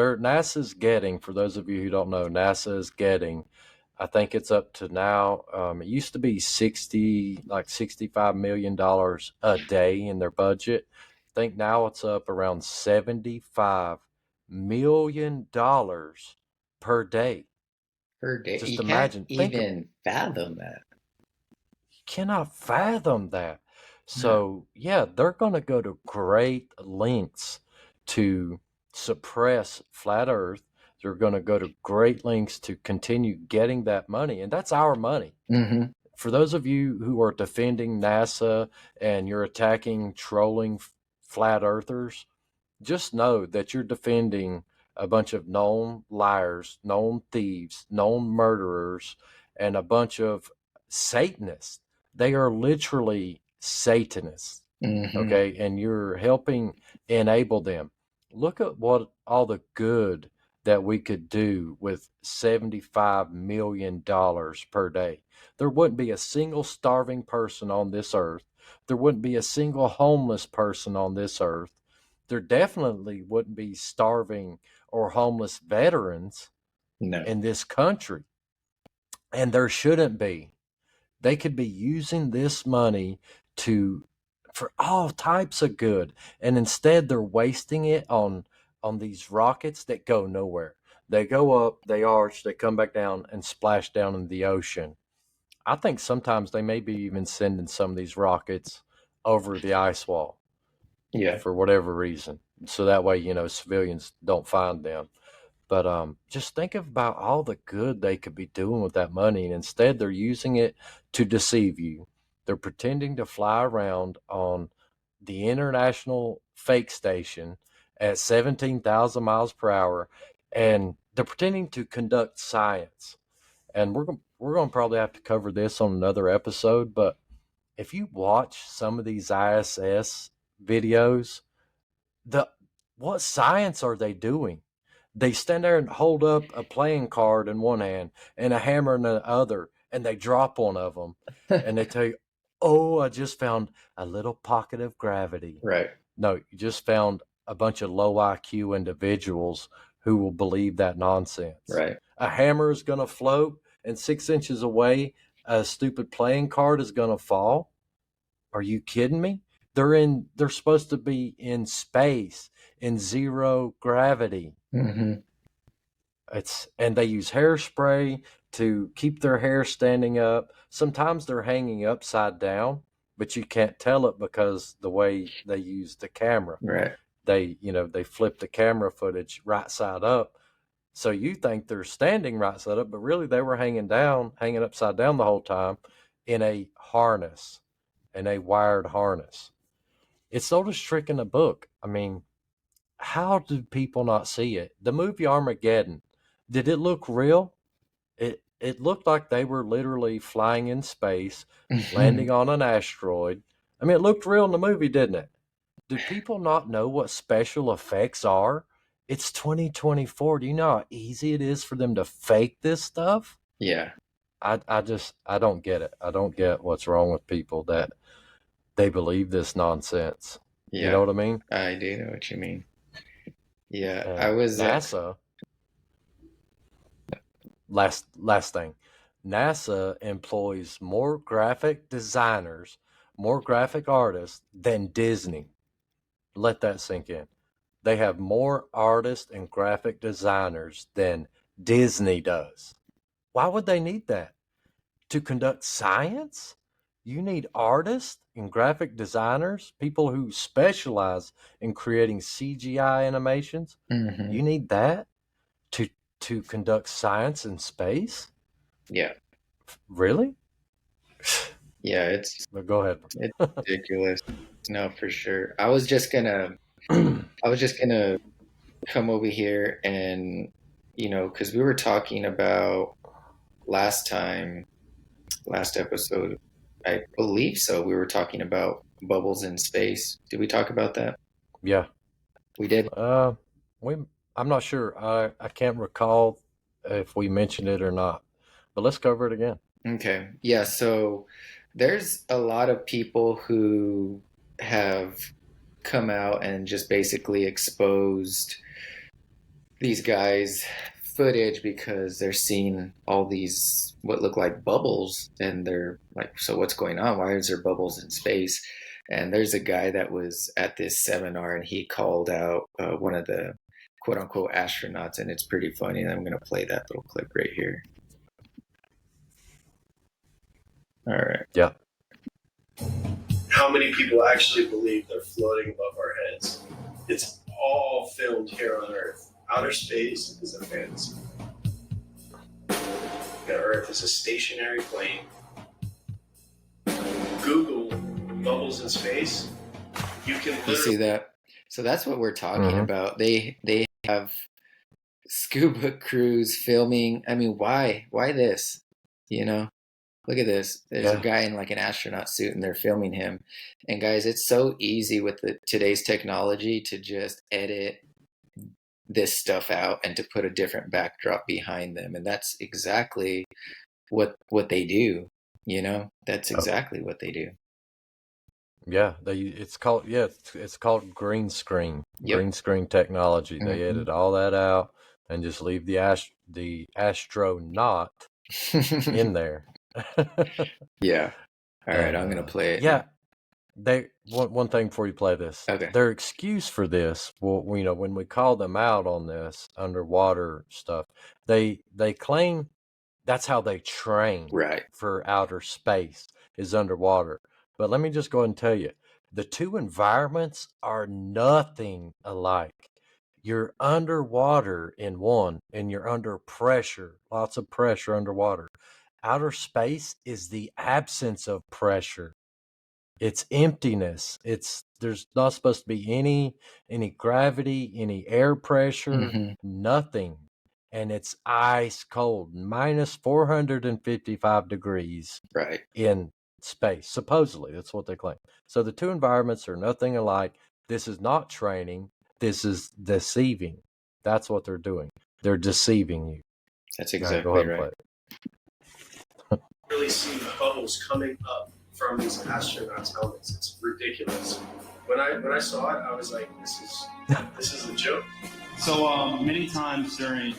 NASA's getting, for those of you who don't know, NASA is getting, I think it's up to now, it used to be 60, like $65 million a day in their budget. I think now it's up around $75 million per day. Per day. Just You can't imagine, even fathom that. cannot fathom that. No. So, yeah, they're going to go to great lengths to suppress flat Earth. They're going to go to great lengths to continue getting that money, and that's our money. Hmm. For those of you who are defending NASA and you're attacking trolling flat earthers, just know that you're defending a bunch of known liars, known thieves, known murderers, and a bunch of Satanists. They are literally Satanists, Hmm. okay? And you're helping enable them. Look at what all the good that we could do with $75 million per day. There wouldn't be a single starving person on this earth. There wouldn't be a single homeless person on this earth. There definitely wouldn't be starving or homeless veterans No. in this country. And there shouldn't be. They could be using this money to for all types of good, and instead they're wasting it on these rockets that go nowhere. They go up, they arch, they come back down and splash down in the ocean. I think sometimes they may be even sending some of these rockets over the ice wall Yeah. for whatever reason, so that way civilians don't find them. But just think about all the good they could be doing with that money, and instead they're using it to deceive you. They're pretending to fly around on the international fake station at 17,000 miles per hour, and they're pretending to conduct science. And we're going to probably have to cover this on another episode, but if you watch some of these ISS videos, the what science are they doing? They stand there and hold up a playing card in one hand and a hammer in the other, and they drop one of them, and they tell you, "Oh, I just found a little pocket of gravity." Right. No, you just found a bunch of low IQ individuals who will believe that nonsense. Right. A hammer is going to float, and 6 inches away, a stupid playing card is going to fall. Are you kidding me? They're supposed to be in space in zero gravity. Hmm. And they use hairspray to keep their hair standing up. Sometimes they're hanging upside down, but you can't tell it because the way they use the camera. Right. They flip the camera footage right side up. So you think they're standing right side up, but really they were hanging upside down the whole time in a harness, in a wired harness. It's the oldest trick in the book. I mean, how do people not see it? The movie Armageddon, did it look real? It looked like they were literally flying in space, landing on an asteroid. I mean, it looked real in the movie, didn't it? Do people not know what special effects are? It's 2024. Do you know how easy it is for them to fake this stuff? Yeah. I don't get it. I don't get what's wrong with people that they believe this nonsense. You know Yeah. what I mean? I do know what you mean. Yeah. I And was NASA, last thing, NASA employs more graphic designers, more graphic artists than Disney. Let that sink in. They have more artists and graphic designers than Disney does. Why would they need that? To conduct science? You need artists and graphic designers, people who specialize in creating CGI animations. hmm You need that to to conduct science in space? Yeah. Really? Yeah, it's But go ahead. it's ridiculous. No, for sure. I was just gonna come over here and because we were talking about last time, last episode, I believe so. We were talking about bubbles in space. Did we talk about that? Yeah. We did. Uh, we. I'm not sure. I can't recall if we mentioned it or not. But let's cover it again. Okay. Yeah, so there's a lot of people who have come out and just basically exposed these guys footage because they're seeing all these what look like bubbles, and they're like, so what's going on? Why is there bubbles in space? And there's a guy that was at this seminar, and he called out one of the quote unquote astronauts, and it's pretty funny. And I'm going to play that little clip right here. All right. Yeah. How many people actually believe they're floating above our heads? It's all filmed here on Earth. Outer space is a fantasy. Earth is a stationary plane. Google bubbles in space. You can You see that? So that's what we're talking about. They have scuba crews filming. I mean, why this? You know, look at this. There's a guy in like an astronaut suit, and they're filming him. And guys, it's so easy with today's technology to just edit this stuff out and to put a different backdrop behind them, and that's exactly what they do. You know, that's exactly what they do. Yeah, it's called green screen. Yep. Green screen technology. They edit all that out and just leave the astronaut in there. Yeah. All right, I'm gonna play it. Yeah. One thing before you play this. Okay. Their excuse for this, well, when we call them out on this underwater stuff, they claim that's how they train for outer space is underwater. But let me just go ahead and tell you, the two environments are nothing alike. You're underwater in one, and you're under pressure, lots of pressure underwater. Outer space is the absence of pressure. It's emptiness. There's not supposed to be any gravity, any air pressure, nothing. And it's ice cold, minus 455 degrees in space. Supposedly, that's what they claim. So the two environments are nothing alike. This is not training. This is deceiving. That's what they're doing. They're deceiving you. That's exactly right. Really see the bubbles coming up from these astronauts' helmets. It's ridiculous. When I saw it, I was like, this is a joke. So many times during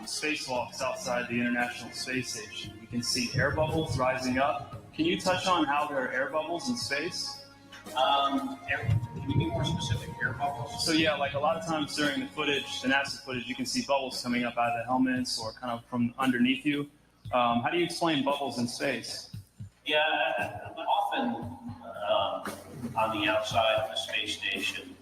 spacewalks outside the International Space Station, you can see air bubbles rising up. Can you touch on how there are air bubbles in space? Can you be more specific? Air bubbles? So yeah, like a lot of times during the footage, the NASA footage, you can see bubbles coming up out of the helmets or kind of from underneath you. How do you explain bubbles in space? Yeah, often on the outside of the space station,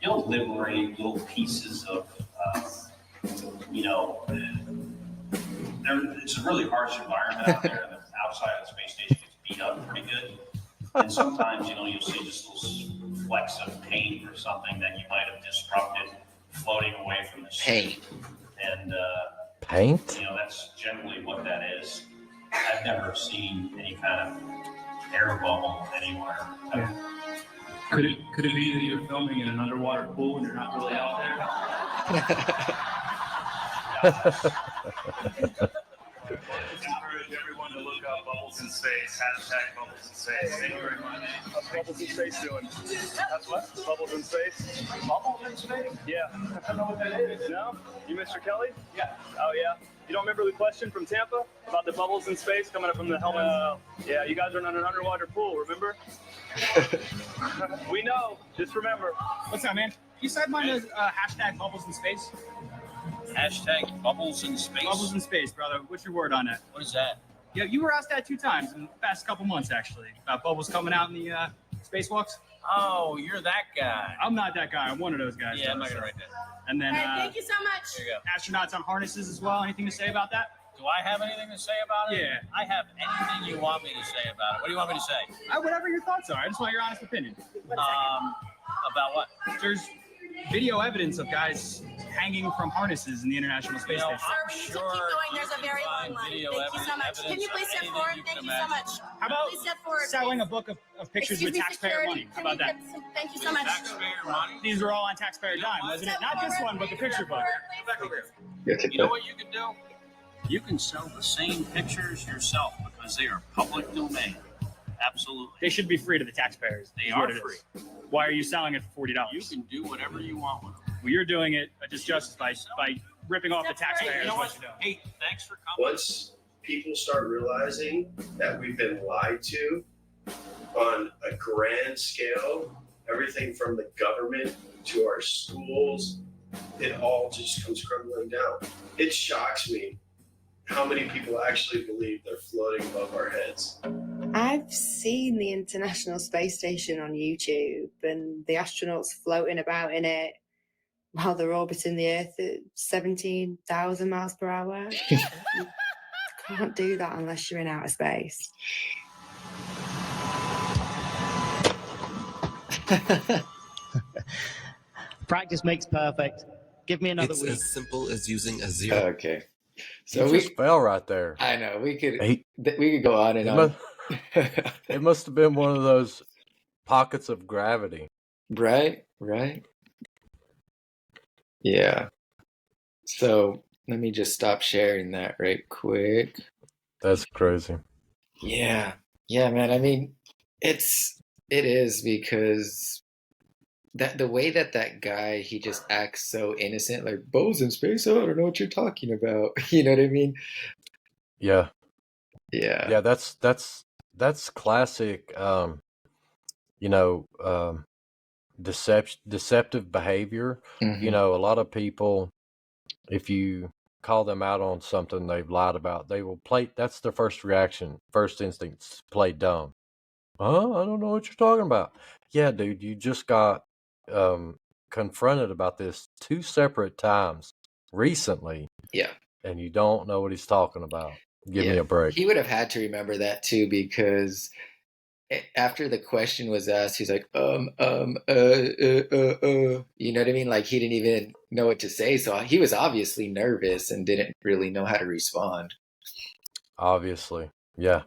you'll liberate little pieces of, it's a really harsh environment out there. The outside of the space station gets beat up pretty good. And sometimes, you'll see just little flecks of paint or something that you might have disrupted floating away from the paint. And paint? That's generally what that is. I've never seen any kind of air bubble anywhere. Yeah. Could it be that you're filming in an underwater pool and you're not really out there? Encourage everyone to look up bubbles in space. # bubbles in space. Thank you very much. How's bubbles in space doing? That's what? Bubbles in space. Bubbles in space? Yeah. I don't know what that is. No? You Mr. Kelly? Yeah. Oh yeah. You don't remember the question from Tampa about the bubbles in space coming up from the helmet? Yeah, you guys are in an underwater pool, remember? We know. Just remember. What's up, man? You said mine is # bubbles in space. # bubbles in space? Bubbles in space, brother. What's your word on it? What is that? Yeah, you were asked that 2 times in the past couple months, actually, about bubbles coming out in the spacewalks. Oh, you're that guy. I'm not that guy. I'm one of those guys. Yeah, I'm not going to write that. And then, thank you so much. There you go. Astronauts on harnesses as well. Anything to say about that? Do I have anything to say about it? Yeah. I have anything you want me to say about it. What do you want me to say? Whatever your thoughts are. I just want your honest opinion. About what? There's video evidence of guys hanging from harnesses in the International Space Station. I'm Sir, we need to sure keep going. There's a very long line. Thank you so much. Can you please step forward? Thank you so much. How about please step forward, selling please? a book of pictures Excuse with me, taxpayer security. money? How about that? Thank you so much. Taxpayer money? These are all on taxpayer dime, wasn't it? Not this one, but the picture book. Back over here. You know what you can do? You can sell the same pictures yourself because they are public domain. Absolutely. They should be free to the taxpayers. They are free. Why are you selling it for $40? You can do whatever you want with them. Well, you're doing it a disjustice by ripping off the taxpayers. You know what what? you're doing. Hey, thanks for coming. Once people start realizing that we've been lied to on a grand scale, everything from the government to our schools, it all just comes crumbling down. It shocks me how many people actually believe they're floating above our heads. I've seen the International Space Station on YouTube and the astronauts floating about in it while they're orbiting the Earth at 17,000 miles per hour. You can't do that unless you're in outer space. Practice makes perfect. Give me another It's week. as simple as using a zero. Okay. So He just fell right there. I know we could He- go on and on. It must have been one of those pockets of gravity. Right. Yeah. So let me just stop sharing that right quick. That's crazy. Yeah, man. I mean, it is because that the way that guy, he just acts so innocent, like Bo's in space. Oh, I don't know what you're talking about. You know what I mean? Yeah. Yeah. That's classic. Deceptive behavior. Mhm. A lot of people, if you call them out on something they've lied about, they will play. That's their first reaction, first instinct, play dumb. Huh? I don't know what you're talking about. Yeah, dude, you just got confronted about this 2 separate times recently, Yeah. and you don't know what he's talking about. Give me Yeah. a break. He would have had to remember that too, because after the question was asked, he's like, you know what I mean? Like he didn't even know what to say. So he was obviously nervous and didn't really know how to respond. Obviously. Yeah.